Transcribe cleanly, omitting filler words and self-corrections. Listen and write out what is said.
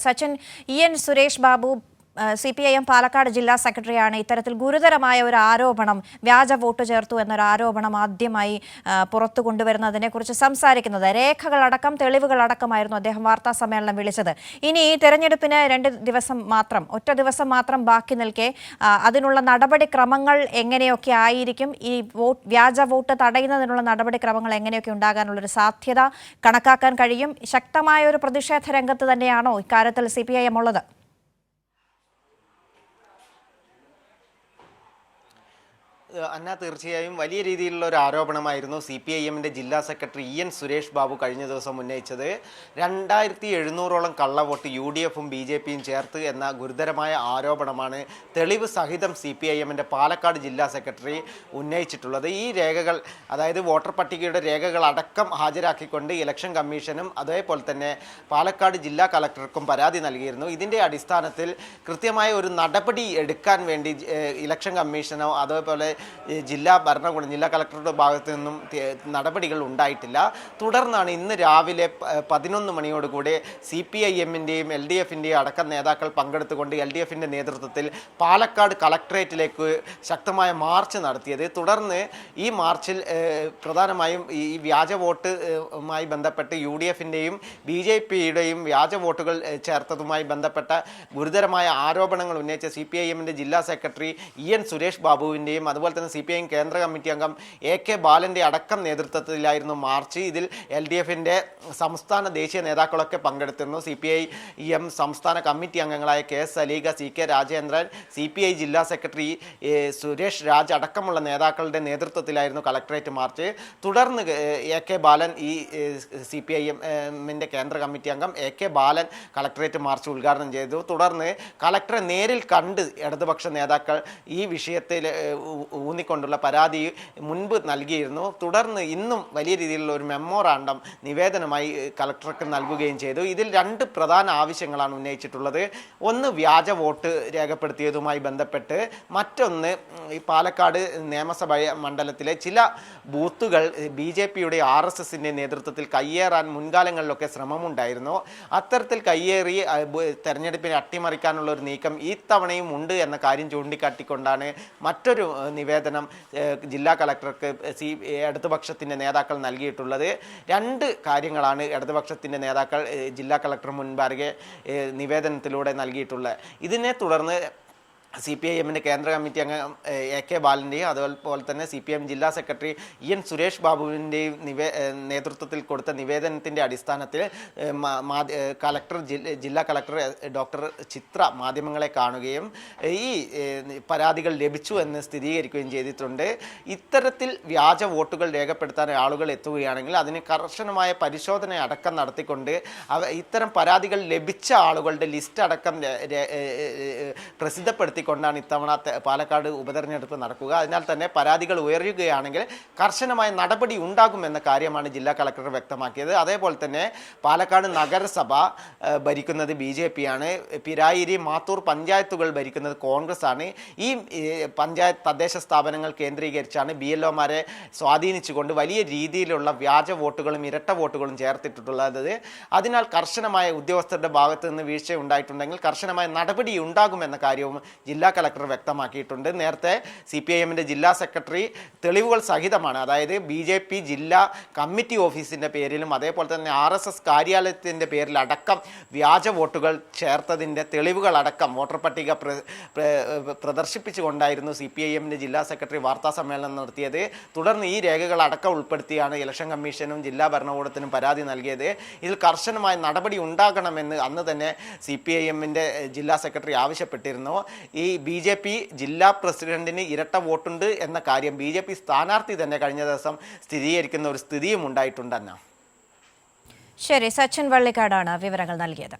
Sachin ഇ.എൻ. Suresh Babu CPIM Palakkad ജില്ലാ സെക്രട്ടറിയാണ് ഇത്തരത്തിൽ ഗുരുതരമായ ഒരു ആരോപണം വ്യാജ വോട്ട് ചേർത്തു എന്നൊരു ആരോപണം ആദ്യമായി പുറത്തു കൊണ്ടുവരുന്നതിനെക്കുറിച്ച് സംസാരിക്കുന്നത്. രേഖകളടക്കം തെളിവുകളടക്കമായിരുന്നു അദ്ദേഹം വാർത്താ സമ്മേളനം വിളിച്ചത്. ഇനി ഈ തെരഞ്ഞെടുപ്പിന് ഒറ്റ ദിവസം മാത്രം ബാക്കി നിൽക്കെ അതിനുള്ള നടപടിക്രമങ്ങൾ എങ്ങനെയൊക്കെ ആയിരിക്കും, ഈ വ്യാജ വോട്ട് തടയുന്നതിനുള്ള നടപടിക്രമങ്ങൾ എങ്ങനെയൊക്കെ ഉണ്ടാകാനുള്ളൊരു സാധ്യത കണക്കാക്കാൻ കഴിയും? ശക്തമായ ഒരു പ്രതിഷേധ രംഗത്ത് തന്നെയാണോ ഇക്കാര്യത്തിൽ CPIM ഉള്ളത്? അന്ന തീർച്ചയായും വലിയ രീതിയിലുള്ള ഒരു ആരോപണമായിരുന്നു CPIMന്റെ ജില്ലാ സെക്രട്ടറി ഇ.എൻ. സുരേഷ് ബാബു കഴിഞ്ഞ ദിവസം ഉന്നയിച്ചത്. 2700ഓളം കള്ളവോട്ട് UDFും BJPയും ചേർത്ത് എന്ന ഗുരുതരമായ ആരോപണമാണ് തെളിവ് സഹിതം CPIMന്റെ പാലക്കാട് ജില്ലാ സെക്രട്ടറി ഉന്നയിച്ചിട്ടുള്ളത്. ഈ രേഖകൾ, അതായത് വോട്ടർ പട്ടികയുടെ രേഖകൾ അടക്കം ഹാജരാക്കിക്കൊണ്ട് ഇലക്ഷൻ കമ്മീഷനും അതേപോലെ തന്നെ പാലക്കാട് ജില്ലാ കളക്ടർക്കും പരാതി നൽകിയിരുന്നു. ഇതിൻ്റെ അടിസ്ഥാനത്തിൽ കൃത്യമായ ഒരു നടപടി എടുക്കാൻ വേണ്ടി ഇലക്ഷൻ കമ്മീഷനോ അതേപോലെ ജില്ലാ ഭരണകൂടം, ജില്ലാ കളക്ടറുടെ ഭാഗത്തു നിന്നും നടപടികൾ ഉണ്ടായിട്ടില്ല. തുടർന്നാണ് ഇന്ന് രാവിലെ 11 മണിയോടുകൂടി CPIMന്റെയും LDFിൻ്റെയും അടക്കം നേതാക്കൾ പങ്കെടുത്തുകൊണ്ട് LDFിൻ്റെ നേതൃത്വത്തിൽ പാലക്കാട് കളക്ടറേറ്റിലേക്ക് ശക്തമായ മാർച്ച് നടത്തിയത്. തുടർന്ന് ഈ മാർച്ചിൽ പ്രധാനമായും ഈ വ്യാജ വോട്ടുമായി ബന്ധപ്പെട്ട് UDFിൻ്റെയും BJPയുടെയും വ്യാജ വോട്ടുകൾ ചേർത്തതുമായി ബന്ധപ്പെട്ട ഗുരുതരമായ ആരോപണങ്ങൾ ഉന്നയിച്ച CPIMന്റെ ജില്ലാ സെക്രട്ടറി ഇ.എൻ. സുരേഷ് ബാബുവിൻ്റെയും അതുപോലെ തന്നെ CPIM കേന്ദ്ര കമ്മിറ്റി അംഗം AK ബാലൻ്റെ അടക്കം നേതൃത്വത്തിലായിരുന്നു മാർച്ച്. ഇതിൽ LDFിൻ്റെ സംസ്ഥാന ദേശീയ നേതാക്കളൊക്കെ പങ്കെടുത്തിരുന്നു. CPIM സംസ്ഥാന കമ്മിറ്റി അംഗങ്ങളായ KS Saleega, CK Rajendran, CPI ജില്ലാ സെക്രട്ടറി സുരേഷ് രാജ് അടക്കമുള്ള നേതാക്കളുടെ നേതൃത്വത്തിലായിരുന്നു കളക്ടറേറ്റ് മാർച്ച്. തുടർന്ന് AK ബാലൻ, ഈ CPIMന്റെ കേന്ദ്ര കമ്മിറ്റി അംഗം AK ബാലൻ കളക്ടറേറ്റ് മാർച്ച് ഉദ്ഘാടനം ചെയ്തു. തുടർന്ന് കളക്ടറെ നേരിൽ കണ്ട് ഇടതുപക്ഷ നേതാക്കൾ ഈ വിഷയത്തിൽ ഊന്നിക്കൊണ്ടുള്ള പരാതി മുൻപ് നൽകിയിരുന്നു. തുടർന്ന് ഇന്നും വലിയ രീതിയിലുള്ള ഒരു മെമ്മോറാണ്ടം നിവേദനമായി കളക്ടർക്ക് നൽകുകയും ചെയ്തു. ഇതിൽ 2 പ്രധാന ആവശ്യങ്ങളാണ് ഉന്നയിച്ചിട്ടുള്ളത്. ഒന്ന് വ്യാജ വോട്ട് രേഖപ്പെടുത്തിയതുമായി ബന്ധപ്പെട്ട്, മറ്റൊന്ന് ഈ പാലക്കാട് നിയമസഭാ മണ്ഡലത്തിലെ ചില ബൂത്തുകൾ BJPയുടെ RSSന്റെ നേതൃത്വത്തിൽ കയ്യേറാൻ മുൻകാലങ്ങളിലൊക്കെ ശ്രമമുണ്ടായിരുന്നു. അത്തരത്തിൽ കയ്യേറി തെരഞ്ഞെടുപ്പിനെ അട്ടിമറിക്കാനുള്ള ഒരു നീക്കം ഈ തവണയും ഉണ്ട് എന്ന കാര്യം ചൂണ്ടിക്കാട്ടിക്കൊണ്ടാണ് മറ്റൊരു നിവേദനം ജില്ലാ കളക്ടർക്ക് ഇടതുപക്ഷത്തിൻ്റെ നേതാക്കൾ നൽകിയിട്ടുള്ളത്. 2 കാര്യങ്ങളാണ് ഇടതുപക്ഷത്തിൻ്റെ നേതാക്കൾ ജില്ലാ കളക്ടർ മുൻപാകെ നിവേദനത്തിലൂടെ നൽകിയിട്ടുള്ളത്. ഇതിനെ തുടർന്ന് CPIMന്റെ കേന്ദ്ര കമ്മിറ്റി അംഗം AK ബാലൻ്റെയും അതുപോലെ തന്നെ CPIM ജില്ലാ സെക്രട്ടറി ഇ.എൻ. സുരേഷ് ബാബുവിൻ്റെയും നേതൃത്വത്തിൽ കൊടുത്ത നിവേദനത്തിൻ്റെ അടിസ്ഥാനത്തിൽ ജില്ലാ കളക്ടർ ഡോക്ടർ ചിത്ര മാധ്യമങ്ങളെ കാണുകയും ഈ പരാതികൾ ലഭിച്ചു എന്ന് സ്ഥിരീകരിക്കുകയും ചെയ്തിട്ടുണ്ട്. ഇത്തരത്തിൽ വ്യാജ വോട്ടുകൾ രേഖപ്പെടുത്താൻ ആളുകൾ എത്തുകയാണെങ്കിൽ അതിന് കർശനമായ പരിശോധന അടക്കം നടത്തിക്കൊണ്ട് ഇത്തരം പരാതികൾ ലഭിച്ച ആളുകളുടെ ലിസ്റ്റ് അടക്കം പ്രസിദ്ധപ്പെടുത്തി കൊണ്ടാണ് ഇത്തവണ പാലക്കാട് ഉപതെരഞ്ഞെടുപ്പ് നടക്കുക. അതിനാൽ തന്നെ പരാതികൾ ഉയരുകയാണെങ്കിൽ കർശനമായ നടപടി ഉണ്ടാകുമെന്ന കാര്യമാണ് ജില്ലാ കളക്ടർ വ്യക്തമാക്കിയത്. അതേപോലെ തന്നെ പാലക്കാട് നഗരസഭ ഭരിക്കുന്നത് BJPയാണ്. പിരായിരി, മാത്തൂർ പഞ്ചായത്തുകൾ ഭരിക്കുന്നത് കോൺഗ്രസ് ആണ്. ഈ പഞ്ചായത്ത് തദ്ദേശ സ്ഥാപനങ്ങൾ കേന്ദ്രീകരിച്ചാണ് BLOമാരെ സ്വാധീനിച്ചുകൊണ്ട് വലിയ രീതിയിലുള്ള വ്യാജ വോട്ടുകളും ഇരട്ട വോട്ടുകളും ചേർത്തിട്ടുള്ളത്. അതിനാൽ കർശനമായ ഉദ്യോഗസ്ഥരുടെ ഭാഗത്ത് നിന്ന് വീഴ്ച ഉണ്ടായിട്ടുണ്ടെങ്കിൽ കർശനമായ നടപടി ഉണ്ടാകുമെന്ന കാര്യവും ജില്ലാ കളക്ടർ വ്യക്തമാക്കിയിട്ടുണ്ട്. നേരത്തെ CPIMന്റെ ജില്ലാ സെക്രട്ടറി തെളിവുകൾ സഹിതമാണ്, അതായത് BJP ജില്ലാ കമ്മിറ്റി ഓഫീസിൻ്റെ പേരിലും അതേപോലെ തന്നെ RSS കാര്യാലയത്തിൻ്റെ പേരിലടക്കം വ്യാജ വോട്ടുകൾ ചേർത്തതിൻ്റെ തെളിവുകളടക്കം വോട്ടർ പട്ടിക പ്രദർശിപ്പിച്ചുകൊണ്ടായിരുന്നു CPIMന്റെ ജില്ലാ സെക്രട്ടറി വാർത്താ സമ്മേളനം നടത്തിയത്. തുടർന്ന് ഈ രേഖകളടക്കം ഉൾപ്പെടുത്തിയാണ് ഇലക്ഷൻ കമ്മീഷനും ജില്ലാ ഭരണകൂടത്തിനും പരാതി നൽകിയത്. ഇതിൽ കർശനമായ നടപടി ഉണ്ടാകണമെന്ന് അന്ന് തന്നെ CPIMന്റെ ജില്ലാ സെക്രട്ടറി ആവശ്യപ്പെട്ടിരുന്നു. ഈ BJP ജില്ലാ പ്രസിഡന്റിന് ഇരട്ട വോട്ടുണ്ട് എന്ന കാര്യം BJP സ്ഥാനാർത്ഥി തന്നെ കഴിഞ്ഞ ദിവസം സ്ഥിരീകരിക്കുന്ന ഒരു സ്ഥിതിയും ഉണ്ടായിട്ടുണ്ടെന്ന. ശരി, സച്ചിൻ വള്ളിക്കാടാണ് വിവരങ്ങൾ നൽകിയത്.